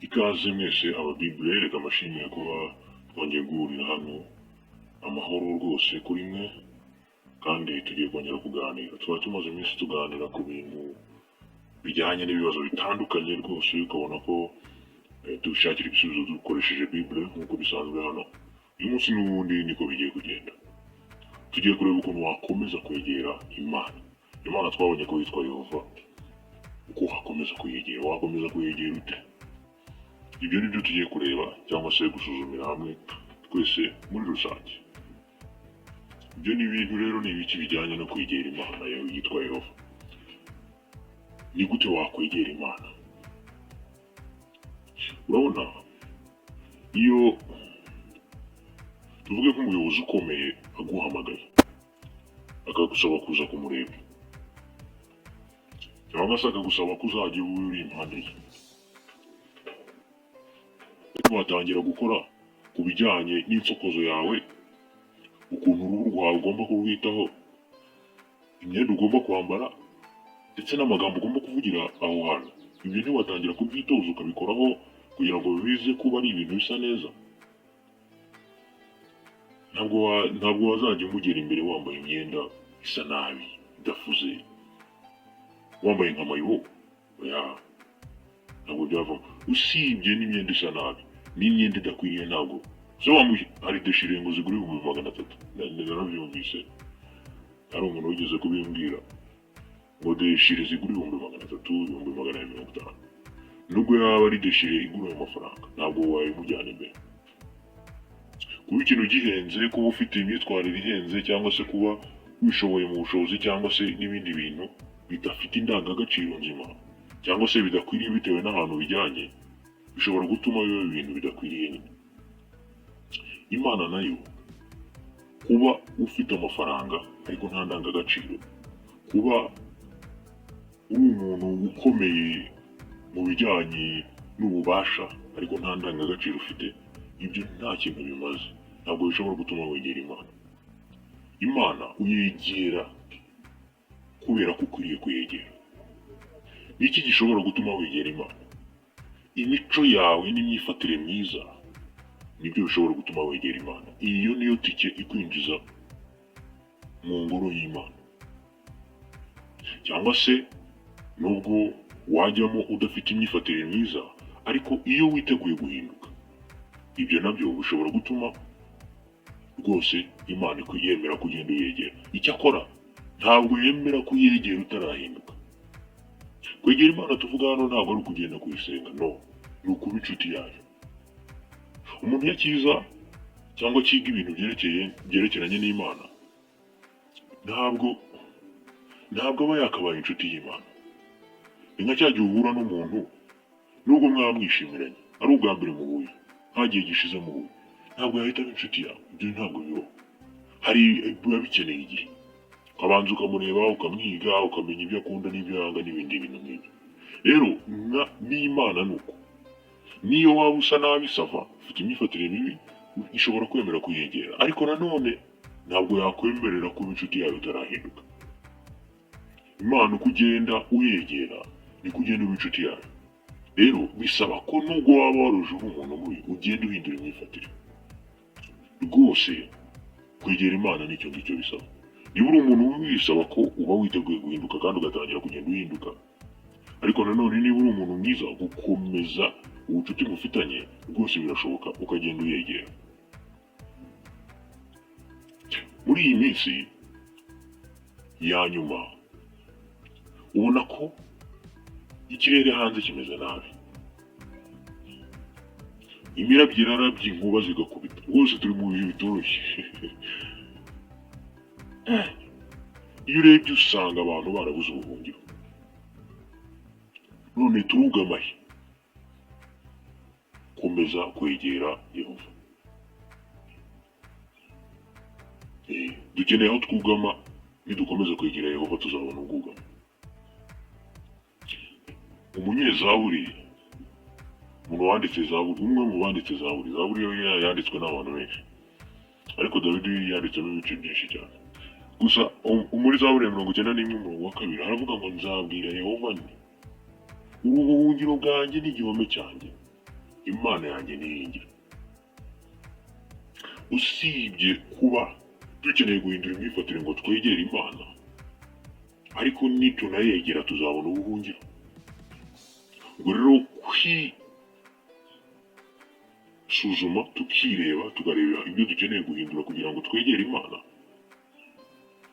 Ikaze mwese ababibure reka amashimwe kuba twongeye guhurira hano amahoro rwose kuri mwe kandi tugiye kongera kuganira. Twari tumaze iminsi tuganira ku bintu bijyanye n'ibibazo bitandukanye rwose ukabona ko tubishakira ibisubizo dukoresheje Bible nk'uko bisanzwe hano. Uyu munsi n'ubundi niko bigiye kugenda. Tugiye kureba ukuntu wakomeza kwegera Imana twabonye ko yitwa Yehova. Uko wakomeza kuyegera, wakomeza kuyegera ute? Ibyo ni byo tugiye kureba cyangwa se gusuzumira hamwe twese muri rusange. Ibyo ni ibintu rero ni ibiki bijyanye no kwegera Imana yitwa Yehova. Ni gute wakwegera Imana? Urabona, iyo tuvuge nk'umuyobozi ukomeye aguhamagaye akagusaba kuza kumureba cyangwa se akagusaba ko uzajya uri impande ye, watangira gukora ku bijyanye n'insokozo yawe, ukuntu uruhu rwawe ugomba kurwitaho, imyenda ugomba kwambara ndetse n'amagambo ugomba kuvugira aho hantu. Ibyo ntiwatangira kubyitoza ukabikoraho kugira ngo bize kuba ari ibintu bisa neza. Ntabwo wazajya umugera imbere wambaye imyenda isa nabi idafuze, wambaye nka mayibo, ntabwo byavamo. Usibye n'imyenda isa nabi n'imyenda idakwiriye, ntabwo hari deshire ngo zigura 300. Narabyumvise, hari umuntu wigeze kubimbwira ngo deshire zigura 300, 150. Nubwo yaba ari deshire igura ayo mafaranga, ntabwo wayimujyana imbere. Kuba ikintu gihenze, kuba ufite imyitwarire ihenze, cyangwa se kuba wishoboye mu bushobozi, cyangwa se n'ibindi bintu bidafite indangagaciro nzima, cyangwa se bidakwiriye bitewe n'ahantu bijyanye, bishobora gutuma biba ibintu bidakwiriye nyine. Imana nayo, kuba ufite amafaranga ariko nta ndangagaciro, kuba uri umuntu ukomeye mu bijyanye n'ububasha ariko nta ndangagaciro ufite, ibyo nta kintu bimaze. Ntabwo bishobora gutuma wegera Imana. Imana uyegera kubera ko ukwiriye kuyegera. Iki gishobora gutuma wegera Imana? Imico yawe n'imyifatire myiza nibyo bishobora gutuma wegera Imana. Iyo niyo tike ikwinjiza mu ngoro y'Imana. Cyangwa se nubwo wajyamo udafite imyifatire myiza, ariko iyo witeguye guhinduka, ibyo nabyo bishobora gutuma rwose Imana yemera kugenda uyegera. Icyakora ntabwo yemera kuyegera utarahinduka. Kwegera Imana tuvuga hano ntabwo ari ukugenda kuyisenga, no, ni ukuba inshuti yayo. Umuntu iyo akiza cyangwa akiga ibintu byerekeranye n'Imana, ntabwo aba yakabaye inshuti y'Imana. Ni nka cya gihe uhura n'umuntu nubwo mwamwishimiranye, ari ubwa mbere muhuye, nta gihe gishize muhuye, ntabwo yahita aba inshuti yawe. Ibyo ntabwo bibaho. Biba bikeneye igihe, ukabanza ukamureba, ukamwiga, ukamenya ibyo akunda n'ibyo yanga n'ibindi bintu nk'ibyo. Rero n'Imana ni uko. Niyo waba usa nabi sava, ufite imyifatire mibi, ishobora kwemera kuyegera, ariko nanone ntabwo yakwemerera kuba inshuti yawe utarahinduka. Imana uko ugenda uyegera niko ugenda uba inshuti yawe. Rero bisaba ko nubwo waba waruje umuntu mubi, ugenda uhindura imyifatire. Rwose kwegera Imana nicyo ngicyo bisaba. Niba uri umuntu wisaba ko uba witeguye guhinduka kandi ugatangira kugenda uhinduka. Ariko nanone niba uri umuntu mwiza, gukomeza ubucuti mufitanye rwose birashoboka ukagenda uyegera. Muri iyi minsi ya nyuma ubona ko ikirere hanze kimeze nabi. Imirabyo irarabye, inkuba zigakubita. Rwose turi mu bihe bitoroshye. Iyo urebye usanga abantu barabuze ubuhungiro. None turugamaye komeza kwegera Yehova. Dukeneye aho twugama. Nidukomeza kwegera Yehova tuzabona ubwugamo. Umunyezaburi, umuntu wanditse Zaburi, umwe mu banditse Zaburi. Zaburi yo yanditswe n'abantu benshi, ariko Dawidi yanditsemo ibice byinshi cyane. Gusa muri Zaburi ya 91:2 haravuga ngo nzabwira Yehova nti, ubuhungiro bwanjye n'igihome cyanjye, Imana yanjye niringira. Usibye kuba dukeneye guhindura imyifatire ngo twegere Imana, ariko nitunayegera tuzabona ubuhungiro. Ubwo rero kwisuzuma tukireba tukareba ibyo dukeneye guhindura kugira ngo twegere Imana,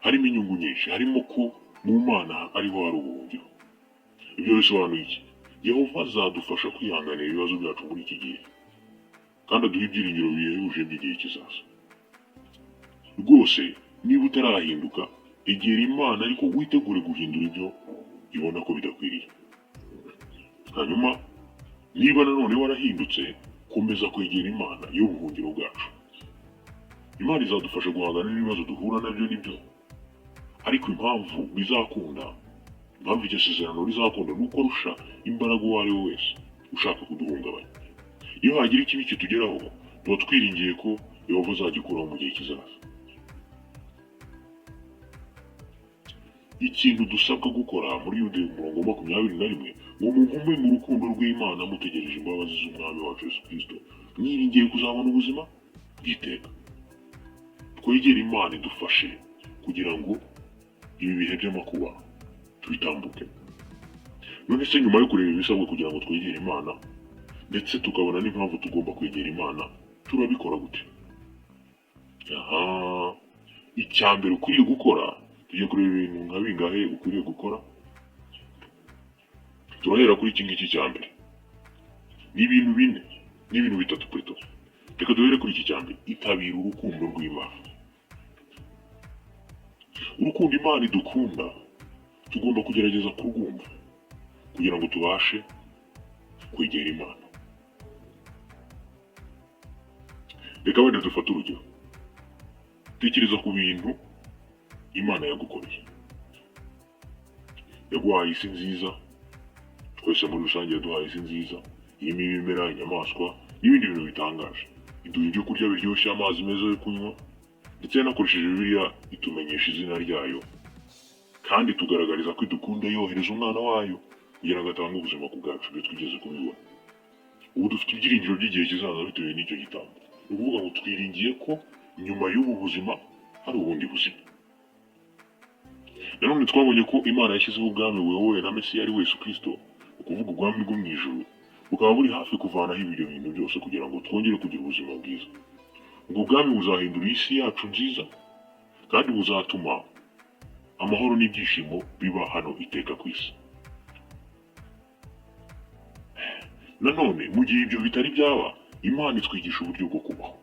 harimo inyungu nyinshi, harimo ko mu Mana ariho hari ubuhungiro. Ibyo bisobanuye iki? Yehova azadufasha kwihanganira ibibazo byacu muri iki gihe, kandi aduha ibyiringiro bihebuje by'igihe kizaza. Rwose niba utarahinduka, egera Imana ariko witegure guhindura ibyo ibona ko bidakwiriye. Hanyuma niba nanone warahindutse, komeza kwegera Imana y'ubuhungiro bwacu. Imana izadufasha guhangana n'ibibazo duhura nabyo nibyo, ariko impamvu bizakunda, impamvu iryo sezerano rizakunda ni uko arusha imbaraga uwo ari we wese ushaka kuduhungabanya. Iyo hagira ikibi kitugeraho, tuba twiringiye ko Yehova azagikuraho mu gihe kizaza. Ikintu dusabwa gukora muri Yuda 21, ngo mugume mu rukundo rw'Imana mutegereje imbabazi z'Umwami wacu Yesu Kristo, mwiringiye kuzabona ubuzima bw'iteka. Twegere Imana idufashe kugira ngo ibi bihe by'amakuba tubitambuke. None se nyuma yo kureba ibisabwa kugira ngo twegere Imana, ndetse tukabona n'impamvu tugomba kwegera Imana, turabikora gute? Icya mbere ukwiriye gukora, tugiye kureba ibintu nka bingahe ukwiriye gukora. Turahera kuri iki ngiki cya mbere. Ni ibintu bine, ni ibintu bitatu plutôt. Reka duhere kuri iki cya mbere, itabira urukundo rw'Imana. Urukundo Imana idukunda, tugomba kugerageza kurwumva kugira ngo tubashe kwegera Imana. Reka wenda dufate urugero. Tekereza ku bintu Imana yagukoreye. Yaguhaye isi nziza, twese muri rusange yaduhaye isi nziza, irimo ibimera, inyamaswa n'ibindi bintu bitangaje. Iduha ibyo kurya biryoshye, amazi meza yo kunywa, ndetse yanakoresheje Bibiliya itumenyesha izina ryayo, kandi tugaragariza ko idukunda yohereza umwana wayo kugira ngo atange ubuzima ku bwacu ibyo twigeze kubibona. Ubu dufite ibyiringiro by'igihe kizaza bitewe n'icyo gitambo. Ni ukuvuga ngo twiringiye ko nyuma y'ubu buzima hari ubundi buzima. Nanone twabonye ko Imana yashyizeho ubwami buyobowe na Mesiya ari we Yesu Kristo, ukuvuga ubwami bwo mu ijuru, bukaba buri hafi kuvanaho ibyo bintu byose kugira ngo twongere kugira ubuzima bwiza. Ubwo bwami buzahindura isi yacu nziza, kandi buzatuma amahoro n'ibyishimo biba hano iteka ku isi. Nanone mu gihe ibyo bitari byaba, Imana itwigisha uburyo bwo kubaho,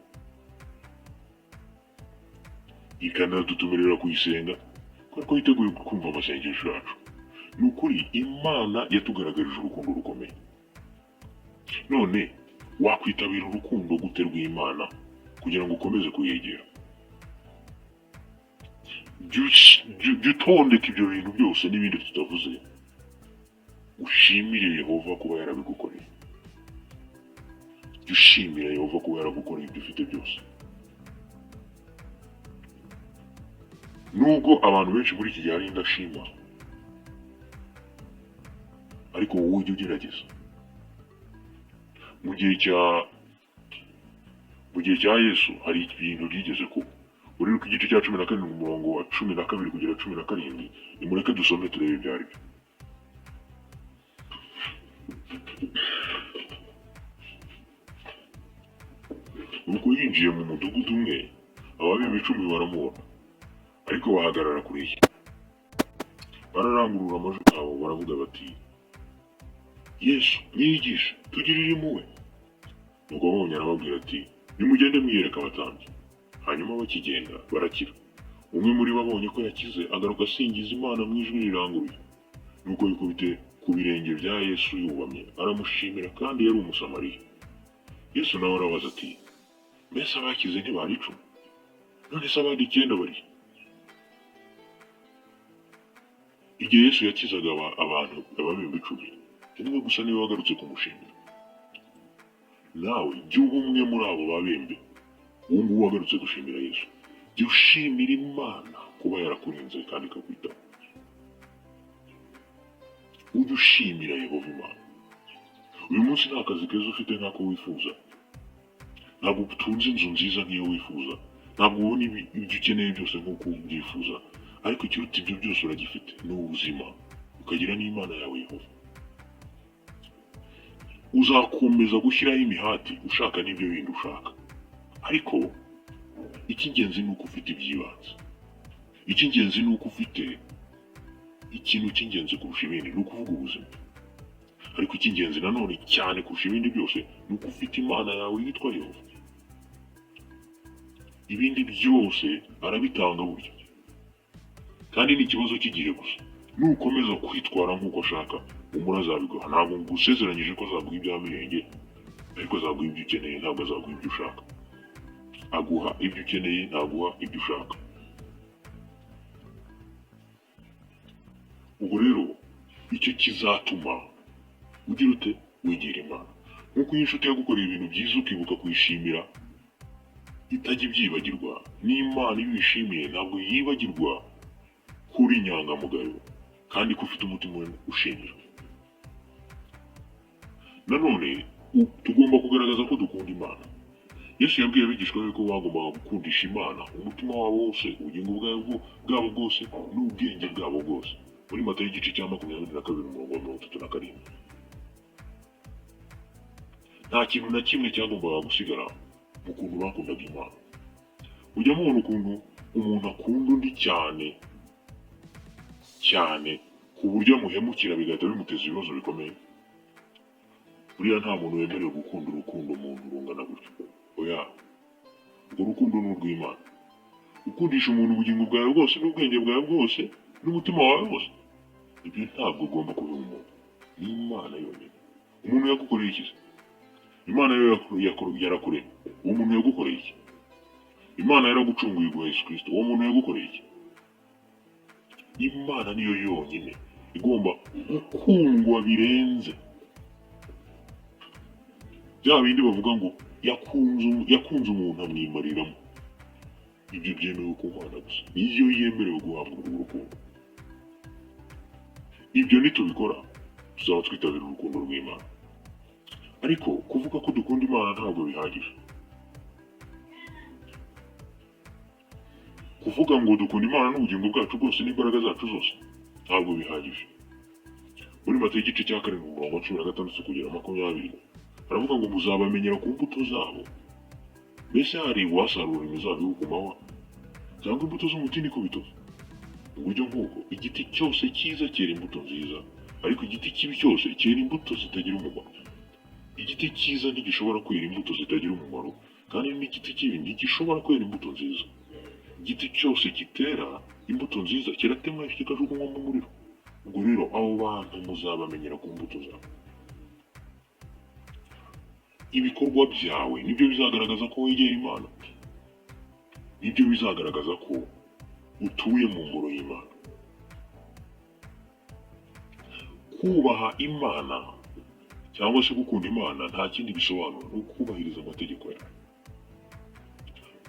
ikanadutumirira kuyisenga kuko yiteguye kumva amasengesho yacu. Ni ukuri Imana yatugaragarije urukundo rukomeye. None wakwitabira urukundo gute rw'Imana kugira ngo ukomeze kuyegera? Jya utondeka ibyo bintu byose n'ibindi tutavuze, ushimire Yehova kuba yarabigukoreye. Jya ushimira Yehova kuba yaragukoreye ibyo ufite byose. Nubwo abantu benshi muri iki gihe ari indashima, ariko wowe ujye ugerageza. Mu gihe cya Yesu hari ibintu byigeze kuba. Muri Luka igice cya 17 umurongo wa 12 kugera 17, nimureke dusome turebe ibyo ari byo. Nuko yinjiye mu mudugudu umwe, ababembe 10 baramubona, ariko bahagarara kure ye. Bararangurura amajwi yabo baravuga bati, Yesu mwigisha, tugirire impuhwe. Nuko abonye arababwira ati, nimugende mwiyereka abatambyi. Hanyuma bakigenda barakira. Umwe muri bo abonye ko yakize, agaruka asingiza Imana mu ijwi riranguruye. Nuko yikubite ku birenge bya Yesu yubamye, aramushimira, kandi yari umusamariya. Yesu nawe arabaza ati, mbese abakize ntibari 10? None se abandi 9 bari? Igihe Yesu yakizaga abantu ababembe 10, umwe gusa niwe wagarutse kumushimira. Nawe jya uba umwe muri abo babembe, uwo nguwo wagarutse gushimira Yesu. Jya ushimira Imana kuba yarakurinze kandi ikakwitaho. Ujye ushimira Yehova Imana. uyu munsi nta kazi keza ufite nk'ako wifuza, ntabwo utunze inzu nziza nk'iyo wifuza, ntabwo ubona ibyo ukeneye byose nk'uko ubyifuza, ariko ikiruta ibyo byose uragifite, ni ubuzima, ukagira n'Imana yawe Yehova. Uzakomeza gushyiraho imihati ushaka n'ibyo bindi ushaka, ariko icy'ingenzi ni uko ufite iby'ibanze. Icy'ingenzi ni uko ufite ikintu cy'ingenzi kurusha ibindi, ni ukuvuga ubuzima. Ariko icy'ingenzi nanone cyane kurusha ibindi byose ni uko ufite Imana yawe yitwa Yehova. Ibindi byose arabitanga burya, kandi ni ikibazo cy'igihe gusa. Nukomeza kwitwara nk'uko ashaka, umura azabiguha. Ntabwo ngusezeranyije ko azaguha ibya mirenge, ariko azaguha ibyo ukeneye, ntabwo azaguha ibyo ushaka. Aguha ibyo ukeneye, ntaguha ibyo ushaka. Ubwo rero icyo kizatuma ugira ute? Wegera Imana. Nk'uko iyo inshuti yagukoreye ibintu byiza ukibuka kuyishimira, itajya ibyibagirwa, n'Imana iyo uyishimiye ntabwo yibagirwa ko uri inyangamugayo kandi ko ufite umutima ushimira. Nanone tugomba kugaragaza ko dukunda Imana. Yesu yabwiye abigishwa be ko bagombaga gukundisha Imana umutima wabo wose, ubugingo bwabo bwose, n'ubwenge bwabo bwose. Muri Matayo igice cya 22:37. Nta kintu na kimwe cyagombaga gusigara mu kuntu bakundaga Imana. Ujya mubona ukuntu umuntu akunda undi cyane ku buryo amuhemukira bigahita bimuteza ibibazo bikomeye. Buriya nta muntu wemerewe gukunda urukundo umuntu rungana gutyo. Oya, urwo rukundo ni urw'Imana. Ukundisha umuntu ubugingo bwawe bwose, n'ubwenge bwawe bwose, n'umutima wawe wose, ibyo ntabwo ugomba kubiha umuntu. Ni Imana yonyine. Umuntu yagukoreye iki? Imana yo yarakuremye. Uwo muntu yagukoreye iki? Imana yaragucunguye iguha Yesu Kristo. Uwo muntu yagukoreye iki? Imana niyo yonyine igomba gukundwa birenze. Bya bindi bavuga ngo yakunze umuntu amwimariramo. Ibyo byemewe ku Mana gusa, niyo yemerewe guhabwa urwo rukundo. Ibyo nitubikora tuzaba twitabira urukundo rw'Imana. Ariko kuvuga ko dukunda Imana ntabwo bihagije. Kuvuga ngo dukunda Imana n'ubugingo bwacu bwose n'imbaraga zacu zose ntabwo bihagije. Muri Matayo igice cya 7:16-20 aravuga ngo muzabamenyera ku mbuto zabo. Mbese hari uwasarura imizabibu ku mahwa cyangwa imbuto z'umutini ku bitovu? Mu buryo nk'ubwo igiti cyose cyiza cyera imbuto nziza, ariko igiti kibi cyose cyera imbuto zitagira umumaro. Igiti cyiza ntigishobora kwera imbuto zitagira umumaro, kandi n'igiti kibi ntigishobora kwera imbuto nziza. Igiti cyose kitera imbuto nziza kiratemwa kikajugunywa mu muriro. Ubwo rero abo bantu muzabamenyera ku mbuto zabo. Ibikorwa byawe nibyo bizagaragaza ko wegera Imana, nibyo bizagaragaza ko utuye mu ngoro y'Imana. Kubaha Imana cyangwa se gukunda Imana nta kindi bisobanura, ni ukubahiriza amategeko yayo.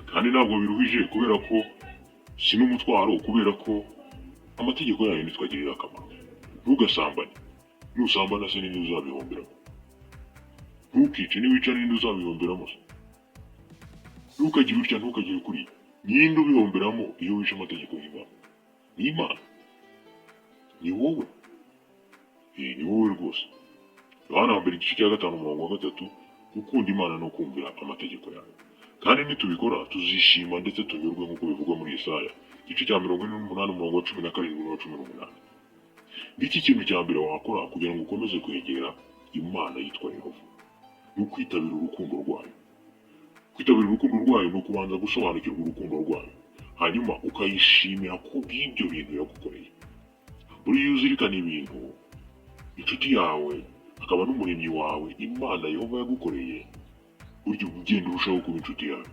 Kandi ntabwo biruhije, kubera ko si n'umutwaro, kubera ko amategeko yayo nitwagirira akamaro. Ntugasambane. Nusambana se ninde uzabihomberamo? Ntukice. Niwica ninde uzabihomberamo se? Ntukagire utya, ntukagire kuriya. Ninde ubihomberamo iyo wishe amategeko y'Imana? Ni Imana. Ni wowe. Ni wowe rwose. Yohana wa mbere igice cya 5:3, gukunda Imana no kumvira amategeko yayo. Kandi nitubikora tuzishima ndetse tunyurwe nk'uko bivugwa muri Yesaya igice cya 48:17-18. Ngiki kintu cya mbere wakora kugira ngo ukomeze kwegera Imana yitwa Yehova, ni ukwitabira urukundo rwayo. Kwitabira urukundo rwayo ni ukubanza gusobanukirwa urukundo rwayo, hanyuma ukayishimira kubw'ibyo bintu yagukoreye. Buriya uzirikana ibintu inshuti yawe akaba n'umuremyi wawe Imana Yehova yagukoreye, burya ugenda urushaho kuba inshuti yawe.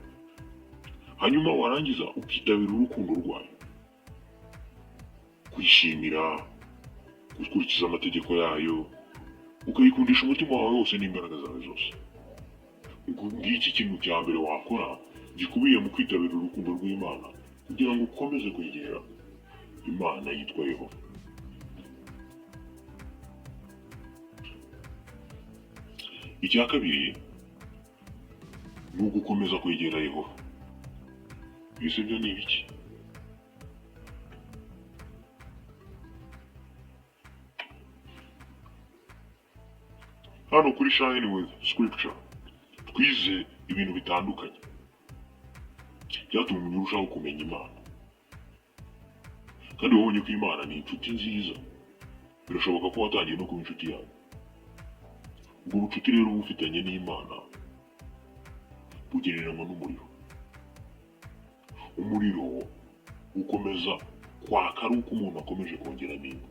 Hanyuma warangiza ukitabira urukundo rwayo, kwishimira gukurikiza amategeko yayo, ukayikundisha umutima wawe wose n'imbaraga zawe zose. Ngiki kintu cya mbere wakora gikubiye mu kwitabira urukundo rw'Imana kugira ngo ukomeze kwegera Imana yitwa Yehova. icya kabiri ni ugukomeza kwegera Yehova. Ibyo byo ni ibiki? Hano kuri Shine with Scripture twize ibintu bitandukanye byatuma umuntu urushaho kumenya Imana, kandi wabonye ko Imana ni inshuti nziza. Birashoboka ko watangiye no kuba inshuti yawe. Ubwo bucuti rero bufitanye n'Imana bugereranywa n'umuriro. Umuriro ukomeza kwaka ari uko umuntu akomeje kongera inkwi.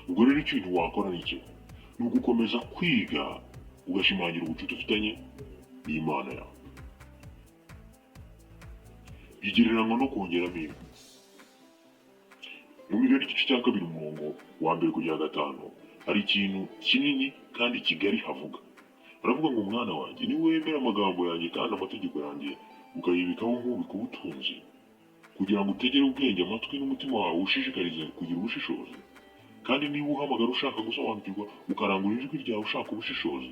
Ubwo rero ikintu wakora ni iki? Ni ugukomeza kwiga ugashimangira ubucuti ufitanye n'Imana yawe. Bigereranywa no kongeramo inkwi. Mu migani igice cya kabiri umurongo wa mbere kugera 5 hari ikintu kinini kandi kigari havuga. Baravuga ngo mwana wanjye ni wemera amagambo yanjye kandi amategeko yanjye ukayibikaho nk'ubika ubutunzi, kugira ngo utegere ubwenge amatwi n'umutima wawe ushishikarize kugira ubushishozi. Kandi niba uhamagara ushaka gusobanukirwa ukarangura ijwi ryawe ushaka ubushishozi,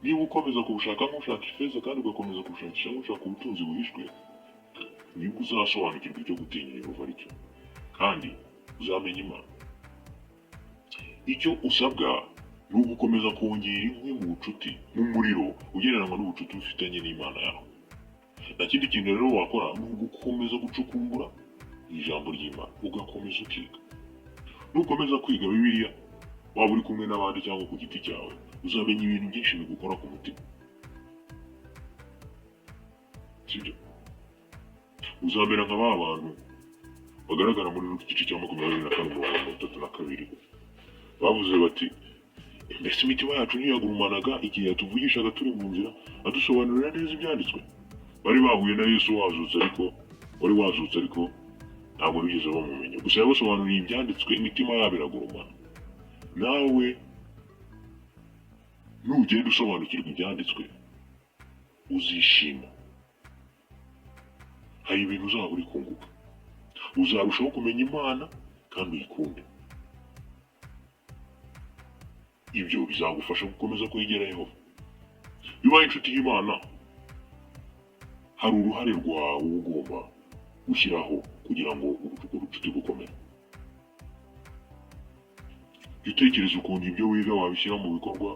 niba ukomeza kubushaka nk'ushaka ifeza kandi ugakomeza kubushakisha nk'ushaka ubutunzi buhishwe, nibwo uzasobanukirwa icyo gutinya Yehova aricyo, kandi uzamenya Imana. Icyo usabwa ni ugukomeza kongera inkwi mu bucuti, mu muriro ugereranywa n'ubucuti ufitanye n'Imana yawe. Nta kindi kintu rero wakora ni ugukomeza gucukumbura ijambo ry'Imana, ugakomeza ukiga. Nukomeza kwiga Bibiliya waba uri kumwe n'abandi cyangwa ku giti cyawe, uzamenya ibintu byinshi bigukora ku mutima. Sibyo? Uzamera nka ba bantu bagaragara muri Luka igice cya 24:32 bavuze bati, mbese imitima yacu ntiyagurumanaga igihe yatuvugishaga turi mu nzira adusobanurira neza ibyanditswe? Bari bahuye na Yesu wari wazutse ariko ntabwo bigeze bamumenya. Gusa yabasobanuriye ibyanditswe, imitima yabo iragurumana. Nawe nugenda usobanukirwa ibyanditswe uzishima. Hari ibintu uzaba uri kunguka. Uzarushaho kumenya Imana kandi uyikunde. Ibyo bizagufasha gukomeza kwegera Yehova. Iyo ubaye inshuti y'Imana, hari uruhare rwawe ugomba gushyiraho kugira ngo ubucuti bukomere. Jya utekereza ukuntu ibyo wiga wabishyira mu bikorwa,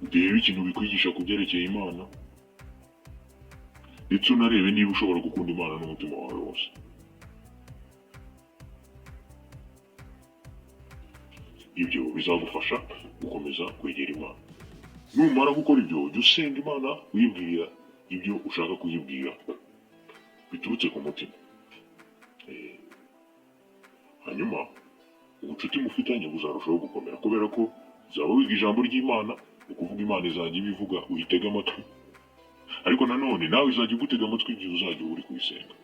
urebe ikintu bikwigisha ku byerekeye Imana, ndetse unarebe niba ushobora gukunda Imana n'umutima wawe wose. Ibyo bizagufasha gukomeza kwegera Imana. Numara gukora ibyo, jya usenga Imana wibwira ibyo ushaka kuyibwira biturutse ku mutima. Hanyuma ubucuti mufitanye buzarushaho gukomera, kubera ko uzaba wiga ijambo ry'Imana, ukuvuga Imana izajya ibivuga uyitega amatwi, ariko nanone nawe izajya ugutega amatwi igihe uzajya uri kuyisenga.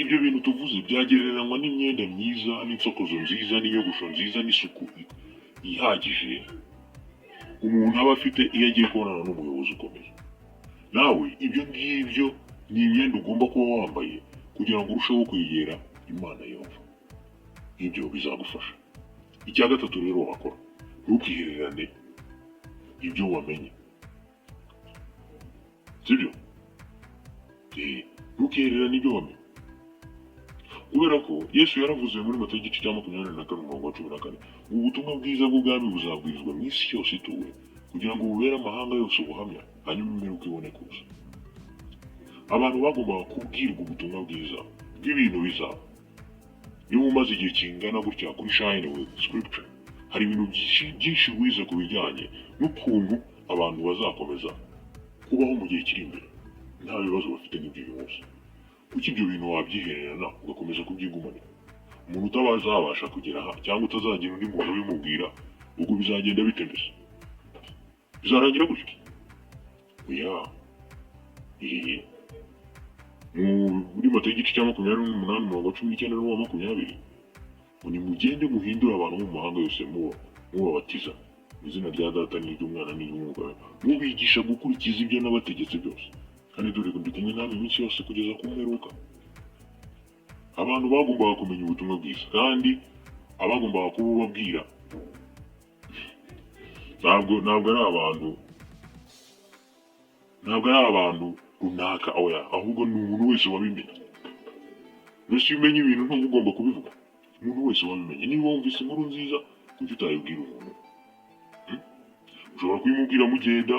Ibyo bintu tuvuze byagereranywa n'imyenda myiza n'insokozo nziza n'inyogosho nziza n'isuku ihagije umuntu aba afite iyo agiye kubonana n'umuyobozi ukomeye. Nawe ibyo ngibyo ni imyenda ugomba kuba wambaye kugira ngo urusheho kwegera Imana Yehova. Ibyo bizagufasha. Icya gatatu rero wakora, ntukihererane ibyo wamenye. Sibyo? Ntukihererane ibyo wamenye. Kubera ko Yesu yaravuze muri Matayo igice cya 24:14, ubutumwa bwiza bw'ubwami buzabwirizwa mu isi yose ituwe, kugira ngo bubere amahanga yose ubuhamya, hanyuma imperuka ibone kuza. Abantu bagombaga kubwirwa ubutumwa bwiza bw'ibintu bizaba. Niba umaze igihe kingana gutya kuri Shine with Scripture, hari ibintu byinshi wize ku bijyanye n'ukuntu abantu bazakomeza kubaho mu gihe kiri imbere nta bibazo bafite n'ibyo bose. Kuki ibyo bintu wabyihererana ugakomeza kubyigumanira? Umuntu utabasha kugera aha cyangwa utazagira undi muntu ubimubwira, ubwo bizagenda bite mbese? Bizarangira gutya? Oya. Muri Matayo igice cya 28:19-20, ngo nimugende muhindure abantu mu mahanga yose mubabatiza mu izina rya Data n'iry'Umwana n'iry'Umwuka, mubigisha gukurikiza ibyo nabategetse byose, kandi dore ndi kumwe namwe iminsi yose kugeza ku mperuka. Abantu bagombaga kumenya ubutumwa bwiza, kandi abagombaga kubabwira ntabwo ari abantu runaka oya, ahubwo ni umuntu wese wabimenye. Mbese iyo umenye ibintu ntabwo ugomba kubivuga, umuntu wese wabimenye. Niba wumvise inkuru nziza kuki utayibwira umuntu? Ushobora kuyimubwira mugenda,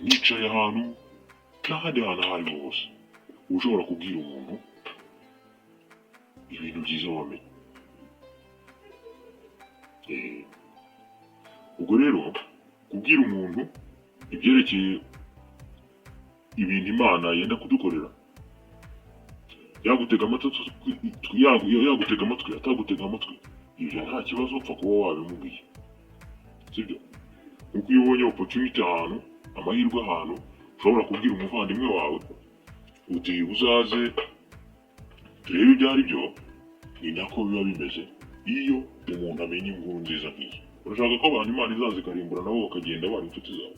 mwicaye ahantu, n'ahandi hantu aho ariho hose ushobora kubwira umuntu ibintu byiza wamenye. Ubwo rero kubwira umuntu ibyerekeye ibintu Imana yenda kudukorera, yagutega amatwi atagutega amatwi, ibyo nta kibazo upfa kuba wabimubwiye, sibyo? Kuko iyo ubonye opportunity ahantu, amahirwe ahantu, ushobora kubwira umuvandimwe wawe uti uzaze turebe ibyo ari byo. Ni nako biba bimeze iyo umuntu amenya inkuru nziza nk'iyi. Urashaka ko abantu Imana izaza ikarimbura nabo bakagenda bari inshuti zawe?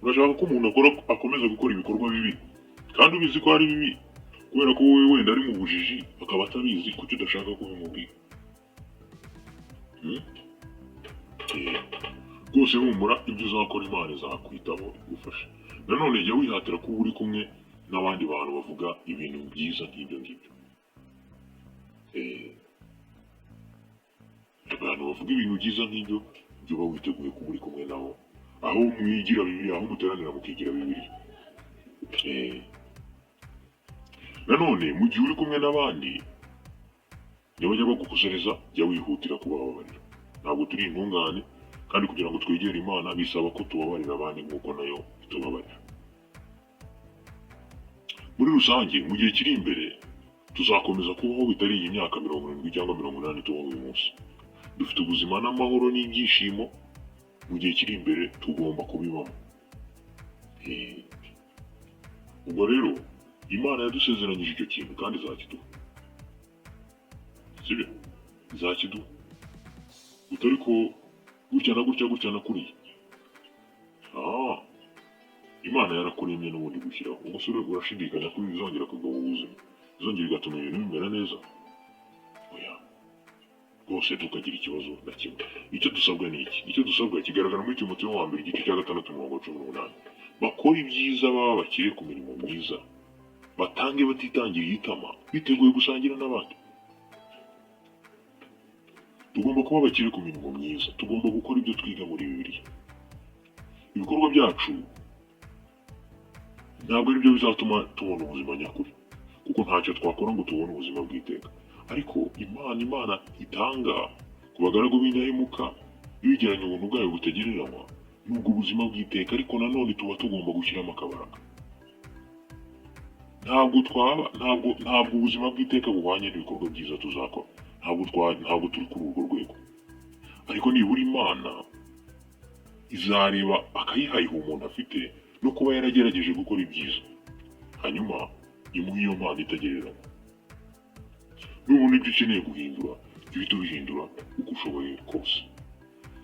Urashaka ko umuntu akomeza gukora ibikorwa bibi kandi ubizi ko ari bibi, kubera ko wowe wenda ari mu bujiji akaba atabizi, kuki udashaka kubimubwira? Rwose humura, ibyo uzakora Imana izakwitaho igufasha. Nanone jya wihatira kuba uri kumwe n'abandi bantu bavuga ibintu byiza nk'ibyo ngibyo. Abantu bavuga ibintu byiza nk'ibyo, jya uba witeguye kuba uri kumwe nabo, aho mwigira Bibiliya, aho muteranira mukigira Bibiliya. Nanone mu gihe uri kumwe n'abandi nibajya bagukosereza, jya wihutira kubababarira. Ntabwo turi intungane, kandi kugira ngo twegere Imana bisaba ko tubabarira abandi nk'uko nayo itubabarira. Muri rusange mu gihe kiri imbere tuzakomeza kubaho bitari iyi myaka 70 cyangwa 80 tubaho uyu munsi. Dufite ubuzima n'amahoro n'ibyishimo, mu gihe kiri imbere tugomba kubibamo. Ubwo rero Imana yadusezeranyije icyo kintu kandi izakiduha, sibyo? Izakiduha utari ko gutya na kuriya. Imana yarakuremye n'ubundi gushyiraho. Umusore urashidikanya ko bizongera kugawa ubuzima, bizongera bigatuma ibintu bimera neza? Oya, rwose tukagira ikibazo na kimwe. Icyo dusabwa ni iki? Icyo dusabwa kigaragara muri Timoteyo wa mbere igice cya 6:18. Bakora ibyiza, baba bakire ku mirimo myiza, batange batitangiriye itama, biteguye gusangira n'abandi. Tugomba kuba bakire ku mirimo myiza, tugomba gukora ibyo twiga muri Bibiliya. Ibikorwa byacu ntabwo ari byo bizatuma tubona ubuzima nyakuri, kuko ntacyo twakora ngo tubone ubuzima bw'iteka. Ariko Imana itanga ku bagaragu b'indahemuka yegeranya ubuntu bwayo butagereranywa n'ubwo ubuzima bw'iteka, ariko nanone tuba tugomba gushyiramo akabaraga. Ntabwo ubuzima bw'iteka buhwanye n'ibikorwa byiza tuzakora, ntabwo turi kuri urwo rwego. Ariko nibura Imana izareba akayihayiha umuntu afite no kuba yaragerageje gukora ibyiza, hanyuma imuha iyo mpano itagereranywa. Nubona ibyo ukeneye guhindura, jya uhita ubihindura uko ushoboye kose.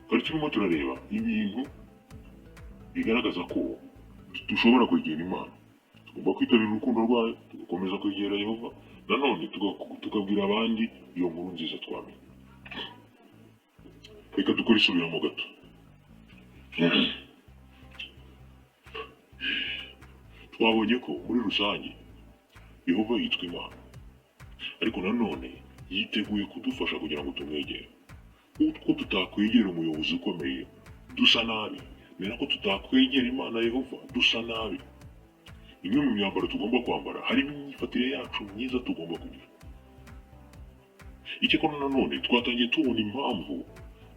Kandi turimo turareba ibintu bigaragaza ko dushobora kwegera Imana. Tugomba kwitabira urukundo rwayo, tugakomeza kwegera Yehova, nanone tukabwira abandi iyo nkuru nziza twamenye. Reka dukore isubiramo gato. Twabonye ko muri rusange Yehova yitwa Imana, ariko nanone yiteguye kudufasha kugira ngo tumwegere. Utwo tutakwegera umuyobozi ukomeye dusa nabi, ni nako tutakwegera Imana Yehova dusa nabi. Imwe mu myambaro tugomba kwambara harimo imyifatire yacu myiza tugomba kugira. Icyakora nanone twatangiye tubona impamvu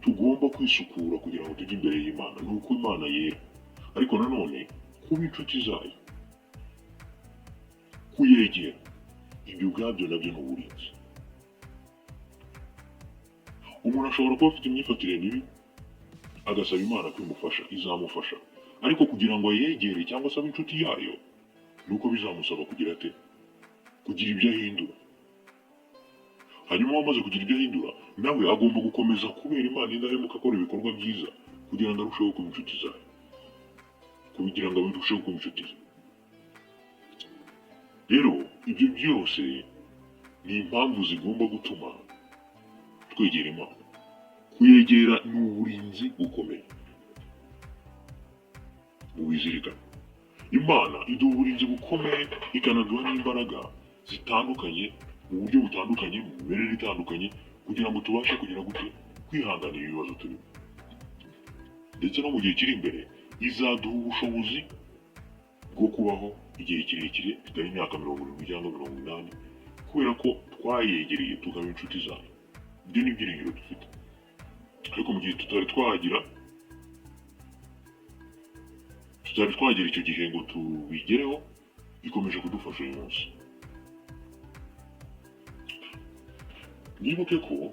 tugomba kwisukura kugira ngo tujye imbere y'Imana. Ni uko Imana yera, ariko nanone kuba inshuti zayo, kuyegera, ibyo ubwabyo nabyo ni uburinzi. Umuntu ashobora kuba afite imyifatire mibi agasaba Imana kwimufasha, izamufasha, ariko kugira ngo ayegere cyangwa se abe inshuti yayo, nuko bizamusaba kugira ibyo ahindura. Hanyuma wamaze kugira ibyo ahindura, nawe agomba gukomeza kubera Imana indahemuka, akora ibikorwa byiza kugira ngo arusheho kuba inshuti zayo, kugira ngo abirusheho kuba inshuti ze. Rero ibyo byose ni impamvu zigomba gutuma twegera Imana. Kuyegera ni uburinzi bukomeye. Mubizirikane, Imana iduha uburinzi bukomeye, ikanaduha n'imbaraga zitandukanye mu buryo butandukanye, mu mimerere itandukanye, kugira ngo tubashe kugira gute kwihanganira ibibazo turimo. Ndetse no mu gihe kiri imbere izaduha ubushobozi bwo kubaho igihe kirekire kitari imyaka 70 cyangwa 80, kubera ko twayegereye tukaba inshuti zayo. Ibyo ni ibyiringiro dufite. Ariko mu gihe tutari twagera icyo gihe ngo tubigereho, ikomeje kudufasha uyu munsi. Nibuke ko,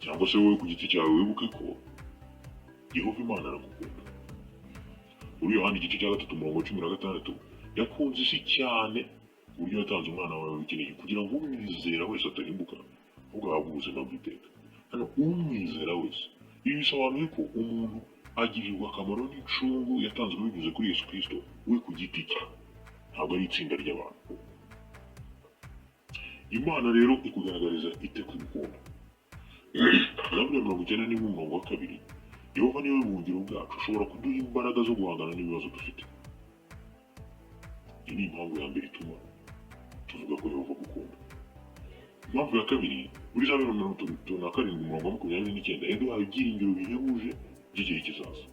cyangwa se wowe ku giti cyawe wibuke ko Yehova Imana aragukunda. Muri Yohana igice cya 3:16 yakunze isi cyane ku buryo yatanze umwana wawe w'ikinege kugira ngo umwizera wese atarimbuka, ahubwo ahabwe ubuzima bw'iteka. Hano umwizera wese, ibi bisobanuye ko umuntu agirirwa akamaro n'icungu yatanzwe binyuze kuri Yesu Kristo we ku giti cye, ntabwo ari itsinda ry'abantu. Imana rero ikugaragariza ite kw'urukundo. Zaburi 91:2, Yehova niwe buhungiro bwacu, ushobora kuduha imbaraga zo guhangana n'ibibazo dufite. Iyi ni impamvu ya mbere ituma tuvuga ko Yehova agukunda. Impamvu ya kabiri, muri Zaburi 37:29 yaduhaye ibyiringiro bihebuje by'igihe kizaza.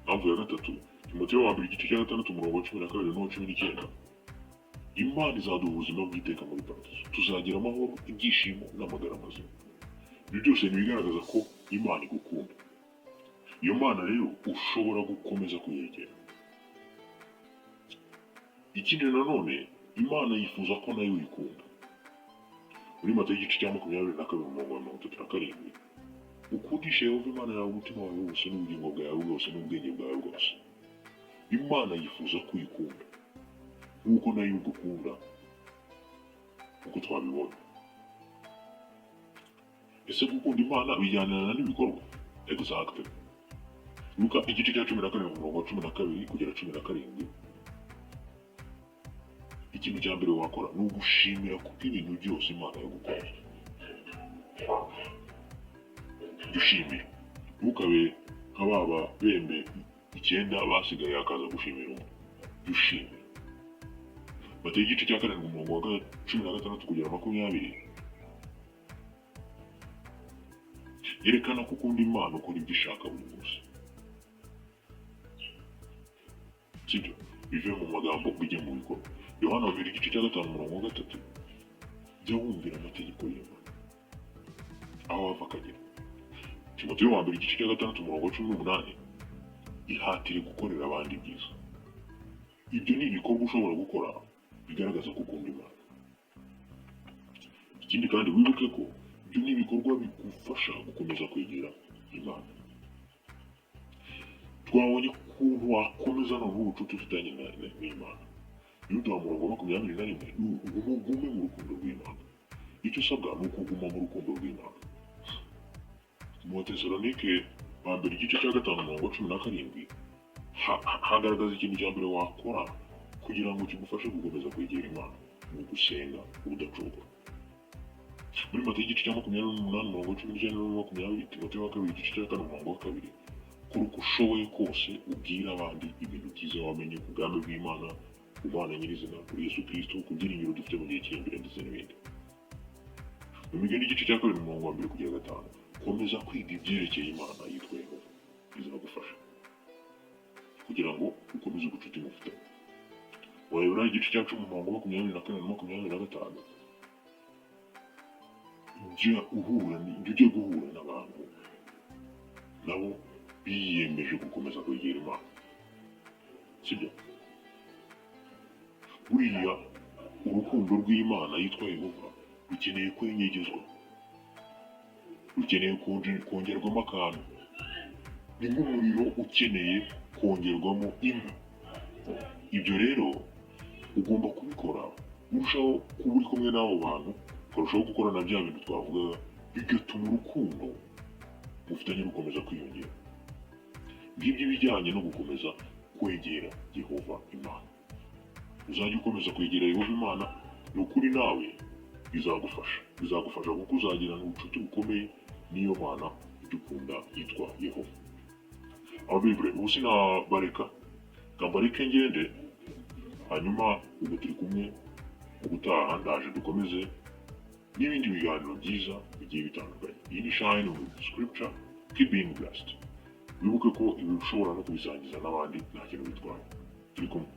Impamvu ya gatatu, Timoteyo wa mbere igice cya 6:12-19, Imana izaduha ubuzima bw'iteka muri paradizo, tuzagira amahoro, ibyishimo n'amagara mazima. Ibi byose ni ibigaragaza ko Imana igukunda. Iyo Mana rero ushobora gukomeza kuyegera. Ikindi nanone, Imana yifuza ko nayo uyikunda. Muri Matayo igice cya 22:37, ukundishe Yehova Imana yawe umutima wawe wose n'ubugingo bwawe bwose n'ubwenge bwawe bwose. Imana yifuza ko uyikunda nk'uko nayo igukunda, uko twabibona. Ese gukunda Imana bijyanirana n'ibikorwa? Exactly. Luka igice cya 14:12-17, ikintu cya mbere wakora ni ugushimira kuko ibintu byose Imana yagukoreye. Dushimira, ntukabe nk'ababa bembe 9 basigaye akaza gushimira umwe. Dushimira. Matayo igice cya 7:16-20, yerekana ko ukunda Imana ukora ibyo ishaka buri munsi. Sibyo, bive mu magambo bijye mu bikorwa. Yohana wa mbere igice cya 5:3, jya wumvira amategeko y'Imana aho wava akagera. Timoteyo wa mbere igice cya 6:18, ihatire gukorera abandi byiza. Ibyo ni ibikorwa ushobora gukora bigaragaza ko ukunda Imana. Ikindi kandi wibuke ko ibyo ni ibikorwa bigufasha gukomeza kwegera Imana. Twabonye ukuntu wakomeza n'ubucuti ufitanye n'Imana. Yuda 21:21, ugume mu rukundo rw'Imana. Icyo usabwa ni ukuguma mu rukundo rw'Imana. Mu Batesalonike ba mbere igice cya 5:17, hagaragaza ikintu cya mbere wakora kugira ngo kigufashe gukomeza kwegera Imana, ni ugusenga udacogora. Muri Matayo igice cya 28:19-20, Timoteyo wa kabiri igice cya 4:2, kora uko ushoboye kose ubwira abandi ibintu byiza wamenye ku bwami bw'Imana, ku Mana nyirizina, kuri Yesu Kristo, ku byiringiro dufite mu gihe kiri imbere ndetse n'ibindi. Mu Migani igice cya 2:2-5, komeza kwiga ibyerekeye Imana yitwa Yehova, bizagufasha kugira ngo ukomeze ubucuti mufitanye. Wayobora igice cya 10:24-25, ujye guhura n'abantu nabo biyemeje gukomeza kwegera Imana. Sibyo? Buriya urukundo rw'Imana yitwa Yehova rukeneye kwenyegezwa, rukeneye kongerwamo akantu. Ni nk'umuriro ukeneye kongerwamo inkwi. Ibyo rero ugomba kubikora urushaho kuba uri kumwe n'abo bantu, ukarushaho gukora na bya bintu twavugaga, bigatuma urukundo mufitanye rukomeza kwiyongera. Ngibyo ibijyanye no gukomeza kwegera Yehova Imana. uzajya ukomeza kwegera Yehova Imana, ni ukuri nawe bizagufasha kuko uzagirana ubucuti bukomeye n'iyo Mana idukunda yitwa Yehova. Ababibure ubu sinabareka kambareke ngende, hanyuma ubwo turi kumwe ubutaha ndaje dukomeze n'ibindi biganiro byiza bigiye bitandukanye. Iyi ni Shine with Scripture, keep being blessed. Wibuke ko ibi ushobora no kubisangiza n'abandi nta kintu bitwaye. Turi kumwe.